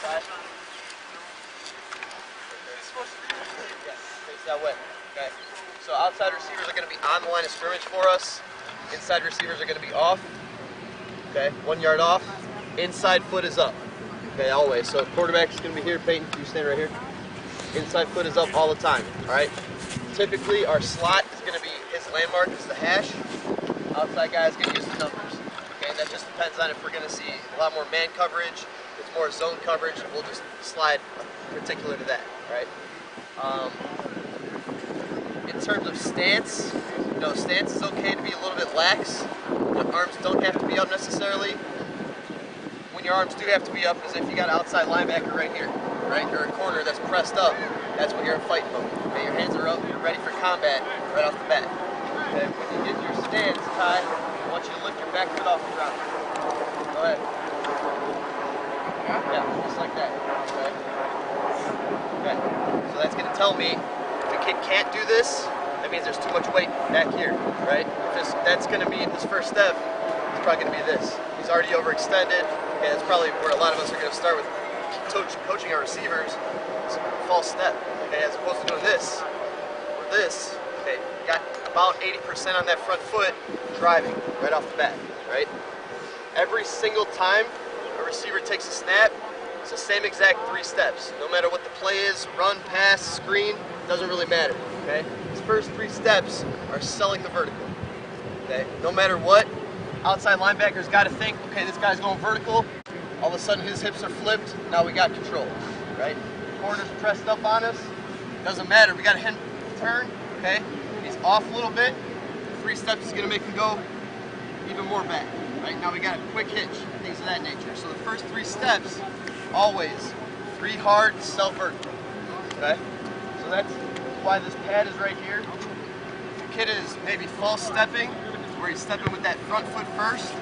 Yeah, face that way. Okay. So outside receivers are going to be on the line of scrimmage for us. Inside receivers are going to be off. Okay, 1 yard off. Inside foot is up. Okay, always. So quarterback is going to be here. Peyton, you stand right here. Inside foot is up all the time. All right. Typically, our slot is going to be his landmark is the hash. Outside guy is going to use the numbers. Okay, and that just depends on if we're going to see a lot more man coverage. If it's more zone coverage, we'll just slide particular to that. All right. In terms of stance, stance is okay to be a little bit lax. The arms don't have to be up necessarily. When your arms do have to be up is if you got an outside linebacker right here, right, or a corner that's pressed up. That's when you're in fight mode. Okay, your hands are up, you're ready for combat right off the bat. Okay, when you get your stance, Ty, I want you to lift your back foot off the ground. Go ahead. Yeah, just like that. Okay. Okay. So that's going to tell me if a kid can't do this, that means there's too much weight back here, right? That's going to be his first step. It's probably going to be this. He's already overextended. Okay, that's probably where a lot of us are going to start with coaching our receivers. It's a false step. Okay, as opposed to doing this or this. Okay, you got about 80% on that front foot driving right off the bat, right? Every single time a receiver takes a snap, it's the same exact 3 steps. No matter what the play is, run, pass, screen, doesn't really matter, okay? These first 3 steps are selling the vertical, okay? No matter what, outside linebackers got to think, okay, this guy's going vertical. All of a sudden his hips are flipped, now we got control, right? Corner's pressed up on us, doesn't matter, we got him turn, okay? He's off a little bit, 3 steps is gonna make him go even more back, right? Now we got a quick hitch, things of that nature. So the first 3 steps, always 3 hard, sell vertical, okay? So that's why this pad is right here. If the kid is maybe false stepping, where he's stepping with that front foot first,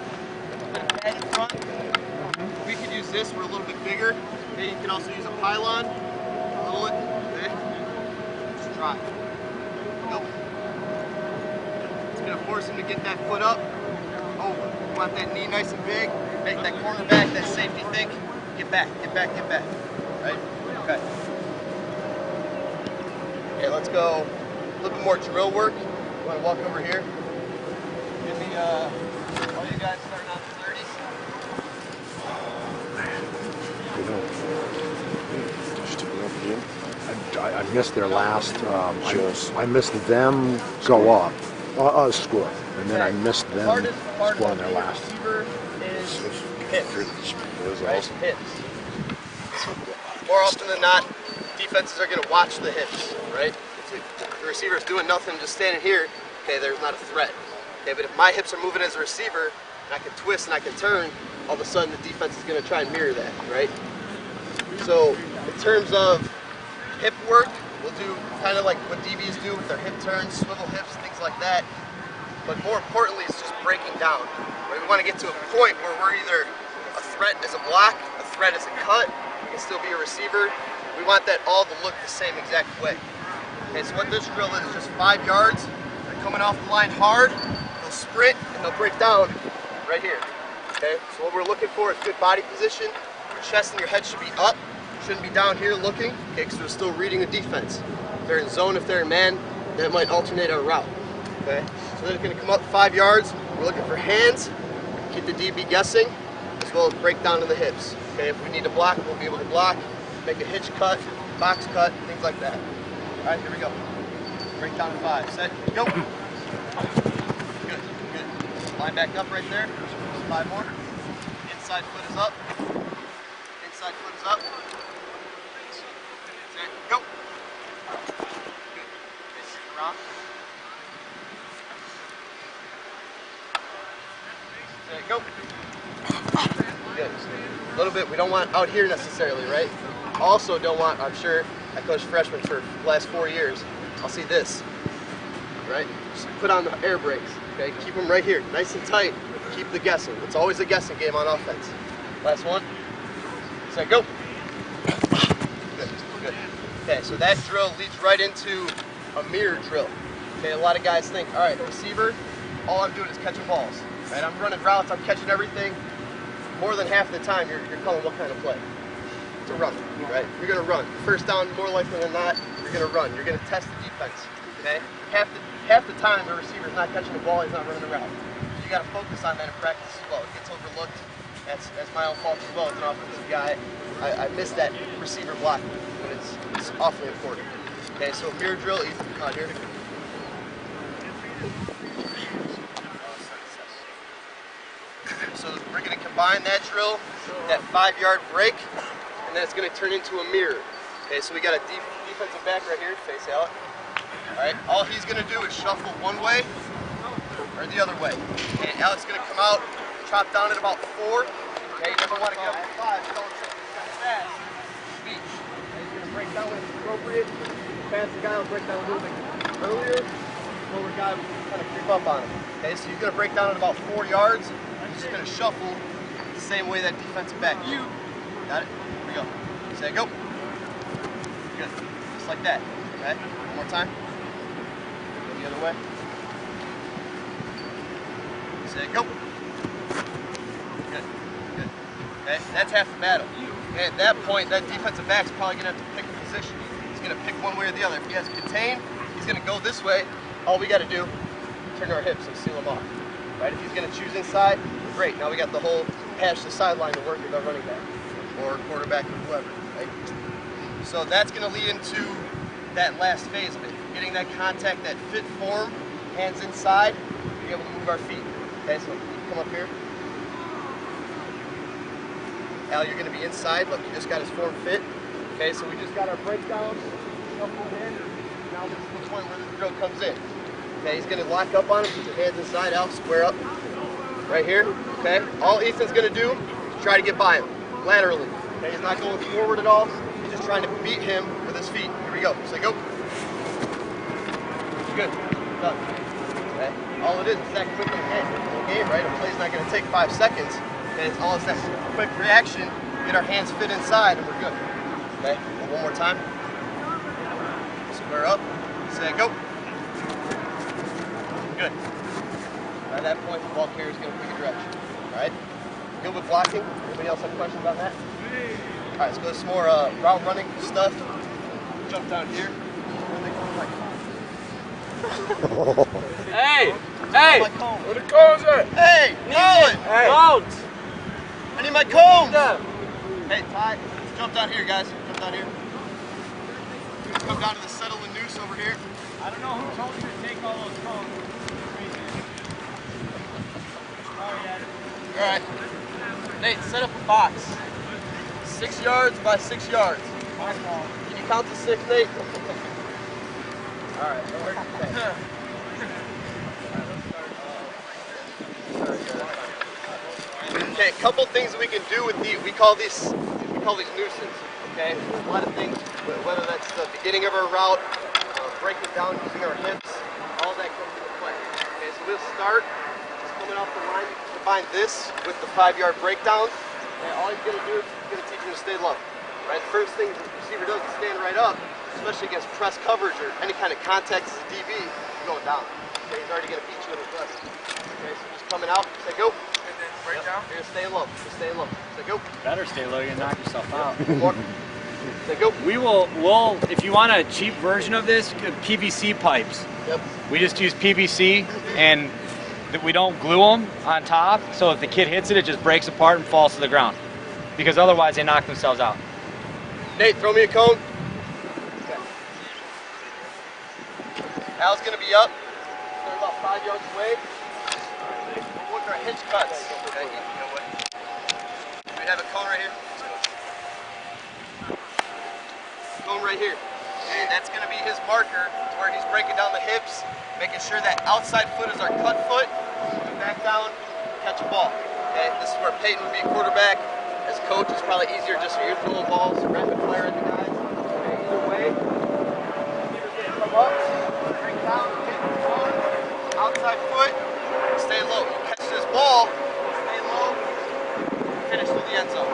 put a pad in front. We could use this, we're a little bit bigger. Okay, you can also use a pylon, pull it, okay? Just try. Go. It's gonna force him to get that foot up, over. You want that knee nice and big, make that cornerback, that safety think, get back, get back, get back, right? Okay. Okay, let's go a little bit more drill work. You wanna walk over here? Give me, all you guys starting on the 30s. I missed their last, I missed them go up, score, and then I missed them score on their last. Is hips, right? Hips. More often than not, defenses are going to watch the hips, right? If the receiver's doing nothing, just standing here, okay, there's not a threat. Okay, but if my hips are moving as a receiver, and I can twist and I can turn, all of a sudden the defense is going to try and mirror that, right? So in terms of hip work, we'll do kind of like what DBs do with their hip turns, swivel hips, things like that. But more importantly, it's just breaking down. Right? We want to get to a point where we're either a threat as a block, a threat as a cut, we can still be a receiver. We want that all to look the same exact way. Okay, so what this drill is just 5 yards. They're coming off the line hard, they'll sprint, and they'll break down right here. Okay, so what we're looking for is good body position. Your chest and your head should be up. Shouldn't be down here looking, okay, because we're still reading the defense. If they're in zone, if they're in man, that might alternate our route, okay? So they're gonna come up 5 yards. We're looking for hands, keep the DB guessing, as well as break down to the hips, okay? If we need to block, we'll be able to block, make a hitch cut, box cut, things like that. All right, here we go. Break down to 5, set, go. Good, good. Line back up right there, just 5 more. Inside foot is up, inside foot is up. Go. Good. Okay, around. Go. Good. A little bit, we don't want out here necessarily, right? Also don't want, I'm sure, I coached freshmen for the last 4 years. I'll see this, right? Just put on the air brakes, okay? Keep them right here, nice and tight. Keep the guessing. It's always a guessing game on offense. Last one. Set, go. Good, good. Okay, so that drill leads right into a mirror drill. Okay, a lot of guys think, all right, receiver, all I'm doing is catching balls. Right? I'm running routes, I'm catching everything. More than half of the time, you're calling what kind of play. to run, right? You're going to run. First down, more likely than not, you're going to run. You're going to test the defense, okay? Half the time, the receiver's not catching the ball, he's not running around. So you got to focus on that in practice as well. It gets overlooked. That's my own fault as well as an offensive guy. I missed that receiver block when it's awfully important. Okay, so mirror drill, Ethan, come out here. So we're going to combine that drill, that 5-yard break, and then it's going to turn into a mirror. Okay, so we got a defensive back right here, face out. All right, all he's going to do is shuffle one way or the other way. And Alex is going to come out, chop down at about 4. Okay, he doesn't want to get up to 5, so don't trip kind of fast. Speed. And he's going to break down when it's appropriate. Faster guy will break down a little bit earlier. Slower guy will kind of creep up on him. Okay, so he's going to break down at about 4 yards. He's just going to shuffle the same way that defensive back. You got it? Here we go. Say go. Good. Just like that. Okay? One more time. Go the other way. Say go. Good. Good. Okay? That's half the battle. Okay, at that point, that defensive back's probably going to have to pick a position. He's going to pick one way or the other. If he has contain, he's going to go this way. All we got to do, turn our hips and seal him off. Right? If he's going to choose inside, great. Now we got the whole patch the sideline to work with our running back or quarterback or whoever. Right? So that's going to lead into that last phase of it. Getting that contact, that fit form, hands inside, be able to move our feet. Okay, so come up here. Al, you're going to be inside. Look, he just got his form fit. Okay, so we just got our breakdown, shuffled in. Now this is the point where the drill comes in. Okay, he's going to lock up on him, put your hands inside, out, square up. Right here, okay? All Ethan's going to do is try to get by him, laterally. Okay, he's not going forward at all. He's just trying to beat him with his feet. Here we go. Say go. Good. Done. Okay? All it is that quick in the game, right? A play's not going to take 5 seconds. Okay, it's all that quick reaction. Get our hands fit inside, and we're good. Okay? One more time. Square up. Say go. Good. At that point, the ball carrier is going to pick a direction. All right? Good with blocking. Anybody else have questions about that? All right, let's go to some more route running stuff. Jump down here. Hey! Hey! Where the cones at? Hey! Colin! Hey! Cones! I need my cones! Hey, Ty, let's jump down here, guys. Jump down here. Come down to the settle and noose over here. I don't know who told you to take all those cones. All right. Nate, set up a box. 6 yards by 6 yards. Can you count to 6, Nate? All right. Okay, a couple things we can do with we call these nooses. Okay, a lot of things, whether that's the beginning of our route, breaking down using our hips, all that comes into play. Okay, so we'll start just coming off the line. Combine this with the 5-yard breakdown. Okay, all he's going to do is he's going to teach him to stay low. Right, the first thing the receiver does is stand right up, especially against press coverage or any kind of contact as a DB, he's going down. Okay, he's already going to beat you in the press. Okay, so just coming out, say go. And then break down. You're going to stay low. Just stay low. Say go. Better stay low, you knock yourself out. More. Say go. We'll, if you want a cheap version of this, PVC pipes. Yep. We just use PVC and we don't glue them on top, so if the kid hits it, it just breaks apart and falls to the ground. Because otherwise they knock themselves out. Nate, throw me a cone. Okay. Al's going to be up. They're about 5 yards away. We'll work our hitch cuts. Okay. We have a cone right here. Cone right here. Okay, that's going to be his marker to where he's breaking down the hips, making sure that outside foot is our cut foot. Back down, catch a ball. Okay, this is where Peyton would be a quarterback. As coach, it's probably easier just for you to throw balls, rapid fire at the guys. Okay, either way, he's going to come up, break down, hit the corner, outside foot, stay low. You catch this ball, stay low, finish through the end zone.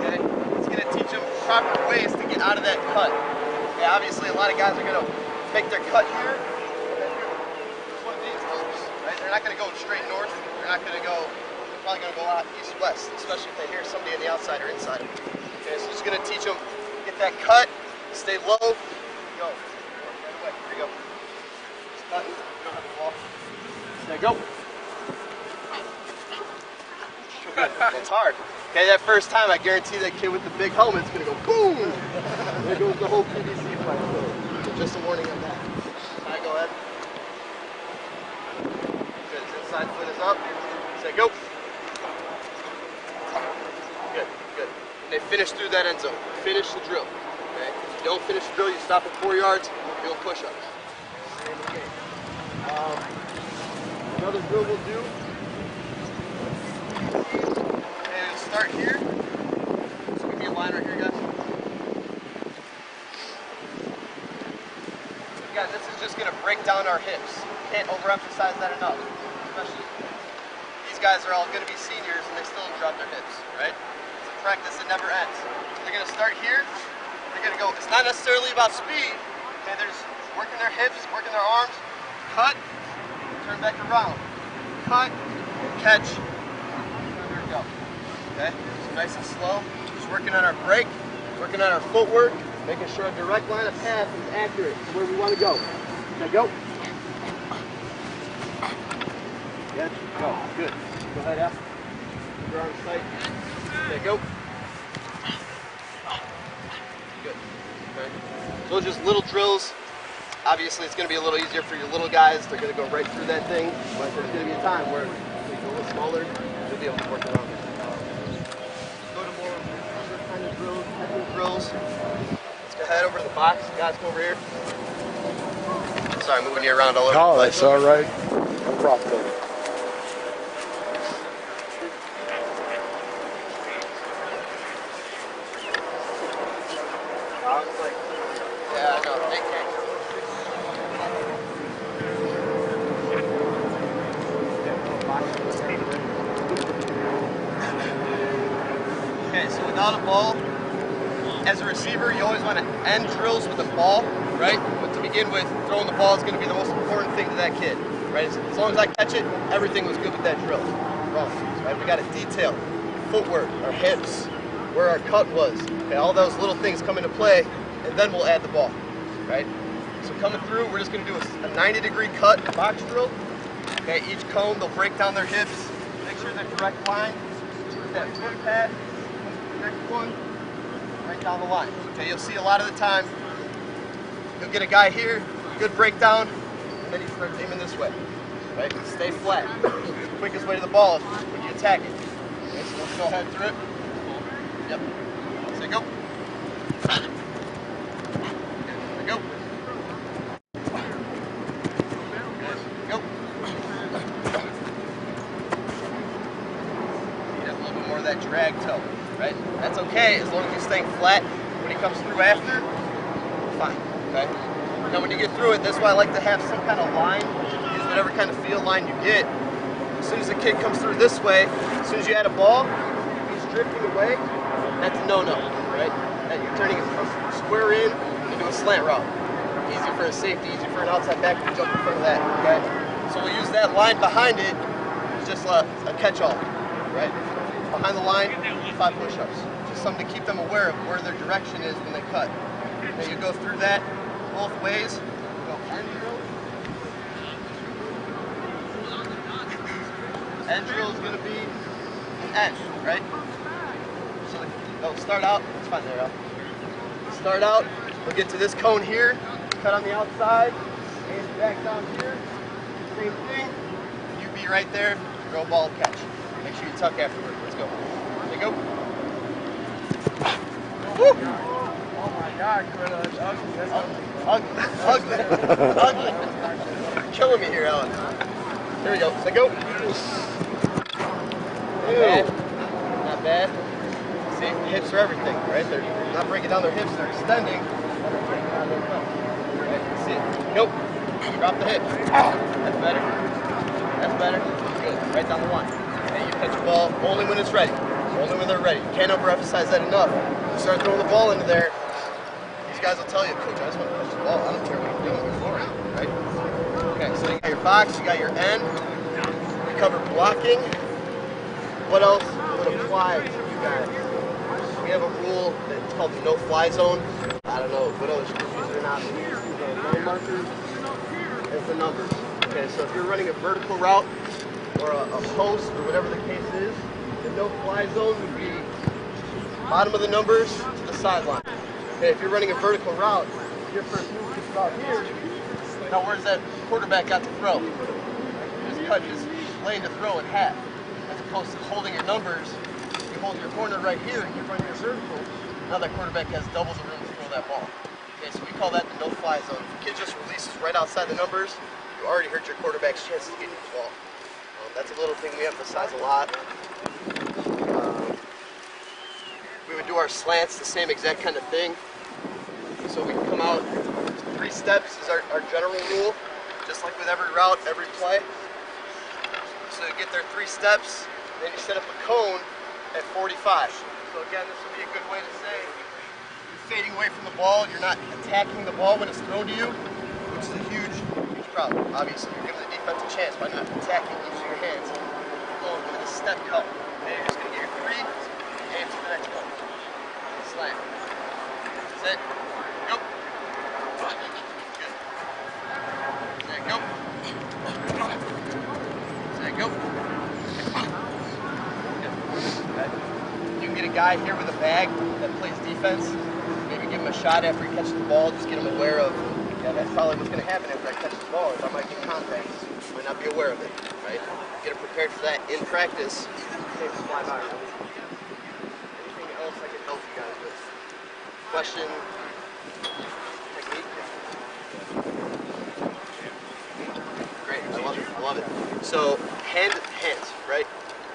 Okay, it's going to teach them proper ways to get out of that cut. Okay, obviously a lot of guys are going to make their cut here. One of these loops, right? They're not going to go straight north. They're not going to go probably going to go a lot east-west, especially if they hear somebody on the outside or inside of them. Okay, so just going to teach them, get that cut, stay low, go. Right away. Here you go. Just cut. You don't have the ball. Stay, go. It's hard. Okay, that first time, I guarantee that kid with the big helmet's going to go boom! There goes the whole PVC pipe. So just a warning on that. All right, go ahead. Good. His inside foot is up. Say go. Good, good. And they finish through that end zone. Finish the drill. Okay? If you don't finish the drill, you stop at 4 yards, you'll push-ups. Same game. Another drill we'll do. And start here. So give me a line right here, guys. Guys, this is just going to break down our hips. Can't overemphasize that enough. Especially, these guys are all going to be seniors and they still drop their hips, right? It's a practice that never ends. So they're going to start here. They're going to go, it's not necessarily about speed. Okay, they're just working their hips, working their arms. Cut, turn back around. Cut, catch, there we go. Okay, so nice and slow. Just working on our break, working on our footwork, making sure a direct line of path is accurate to where we want to go. Okay, go. Yeah, go. Good. Go ahead, F. Keep your arms tight. Okay, go. Good. Okay. So those are just little drills. Obviously, it's going to be a little easier for your little guys. They're going to go right through that thing. But there's going to be a time where they go a little smaller. You'll be able to work around it. Go to more other kind of drills, technical drills. Let's go head over to the box. Guys, come over here. Sorry, moving you around all over the place. That's all right. No problem. Yeah, I know. They can't. Okay, so without a ball, as a receiver, you always want to end drills with a ball, right? But to begin with, throwing the ball is going to be the most important thing to that kid, right? As long as I catch it, everything was good with that drill. Wrong, right? We got to detail footwork, our hips, where our cut was. Okay, all those little things come into play, and then we'll add the ball, right? So coming through, we're just going to do a 90-degree cut box drill. Okay, each cone, they'll break down their hips, make sure they're direct line, with that foot pad, next one, right down the line. Okay, you'll see a lot of the time, you'll get a guy here, good breakdown, and then he starts aiming this way, right? Stay flat. The quickest way to the ball is when you attack it. Okay, so let's go ahead through it. Yep. So go. There we go. Go. Need a little bit more of that drag toe, right? That's okay as long as you're staying flat. When he comes through after, fine, okay? Now when you get through it, that's why I like to have some kind of line. Use whatever kind of field line you get. As soon as the kid comes through this way, as soon as you add a ball, he's drifting away, that's a no-no, right? That you're turning a square in into a slant route. Easy for a safety, easy for an outside back to jump in front of that, okay? So we'll use that line behind it as just a catch-all, right? Behind the line, 5 push-ups. Just something to keep them aware of where their direction is when they cut. Then you go through that both ways. Go end drill. End drill is going to be an end, right? So they'll start out, it's fine there, Al. Start out, we'll get to this cone here, cut on the outside, and back down here. Same thing. You be right there, throw a ball and catch. Make sure you tuck afterward. Let's go. There you go. Woo! Oh my God, Corilla, that's ugly. That's Ugly. Ugly. Killing me here, Alan. Here we go. Let go. Not bad. Not bad. See, hips are everything, right? They're not breaking down their hips, they're extending. Right? See it. Nope. Drop the hips. That's better. That's better. Good. Right down the line. And you catch the ball only when it's ready. Only when they're ready. You can't overemphasize that enough. You start throwing the ball into there, these guys will tell you, Coach, I just want to catch the ball. I don't care what you're doing before, right? Okay, so you got your box, you got your end. We covered blocking, what else would apply to you guys? We have a rule that's called the no-fly zone. I don't know what other schools use it or not. We use the line markers as the numbers. Okay, so if you're running a vertical route or a post or whatever the case is, the no-fly zone would be bottom of the numbers to the sideline. Okay, if you're running a vertical route, your first move is about here. Now where's that quarterback got to throw? You just cut his lane to throw in half. As opposed to holding your numbers, you hold your corner right here and you run your vertical. Now that quarterback has double the room to throw that ball. Okay, so we call that the no-fly zone. If the kid just releases right outside the numbers, you already hurt your quarterback's chances of getting the ball. That's a little thing we emphasize a lot. We would do our slants, the same exact kind of thing. So we can come out, 3 steps is our general rule, just like with every route, every play. So you get there 3 steps, then you set up a cone at 45. So again, this would be a good way to say you're fading away from the ball, you're not attacking the ball when it's thrown to you, which is a huge problem. Obviously, you're giving the defense a chance by not attacking each of your hands. You're going with a step cut. Okay, you're just going to get your 3, aim to the next one. Slam. That's it. Go. Good. Set, go. Set, go. Okay. You can get a guy here with a bag that plays defense. Maybe give him a shot after he catches the ball. Just get him aware of, yeah, that's probably what's going to happen after I catch the ball. Is I might get contact. I might not be aware of it, right? Get him prepared for that in practice. Save the fly by. Anything else I can help you guys with? Question? Technique? Great, I love it, I love it. So, hands, right?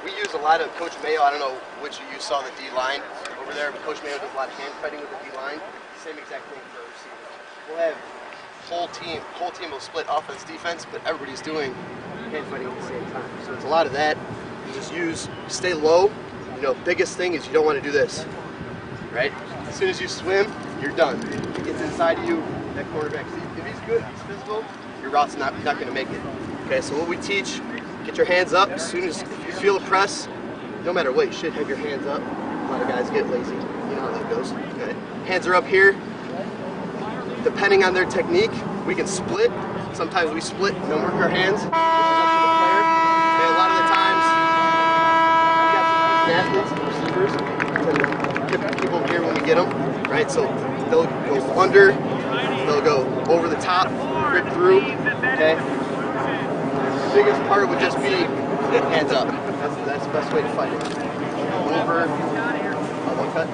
We use a lot of Coach Mayo, I don't know which of you saw the D-line over there, but Coach Mayo does a lot of hand fighting with the D-line. Same exact thing for receivers. We'll have whole team will split offense, defense, but everybody's doing hand fighting at the same time. So it's a lot of that. You just stay low. You know, biggest thing is you don't want to do this, right? As soon as you swim, you're done. He gets inside of you, that quarterback, if he's good, he's physical, your route's not going to make it. Okay, so what we teach, get your hands up. As soon as you feel a press, no matter what, you should have your hands up. A lot of guys get lazy. You know how that goes. Okay. Hands are up here. Depending on their technique, we can split. Sometimes we split and then work our hands, which is up to the player. And a lot of the times, we got some athletes, receivers, keep them here when we get them, right? So they'll go under, they'll go over the top, rip through, okay? The biggest part would just be hands up. That's the best way to fight it. Over, one cut.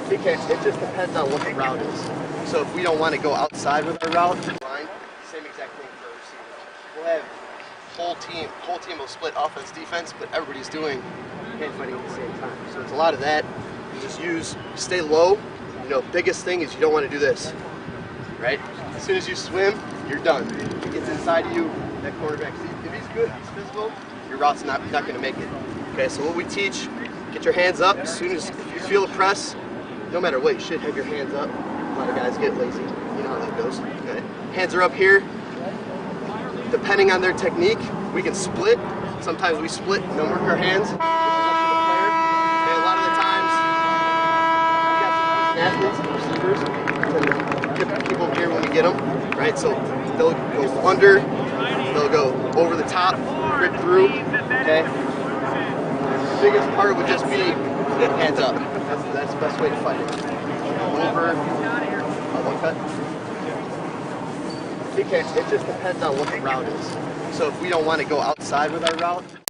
It just depends on what the route is. So if we don't want to go outside with our route, line, same exact thing for receivers. We'll have whole team will split offense, defense, but everybody's doing hand fighting at the same time. So it's a lot of that. You just stay low. You know, biggest thing is you don't want to do this, right? As soon as you swim, you're done. He gets inside of you, that quarterback, if he's good, he's physical, your route's not going to make it. Okay, so what we teach, get your hands up. As soon as you feel a press, no matter what, you should have your hands up. A lot of guys get lazy. You know how that goes. Okay. Hands are up here. Depending on their technique, we can split. Sometimes we split and then work our hands, which is up to the player. And a lot of the times, we got some receivers, keep them here when we get them, right? So they'll go under, they'll go over the top, rip through, okay? The biggest part would just be hands up. That's the best way to fight it. Over, one cut. It just depends on what the route is. So if we don't want to go outside with our route,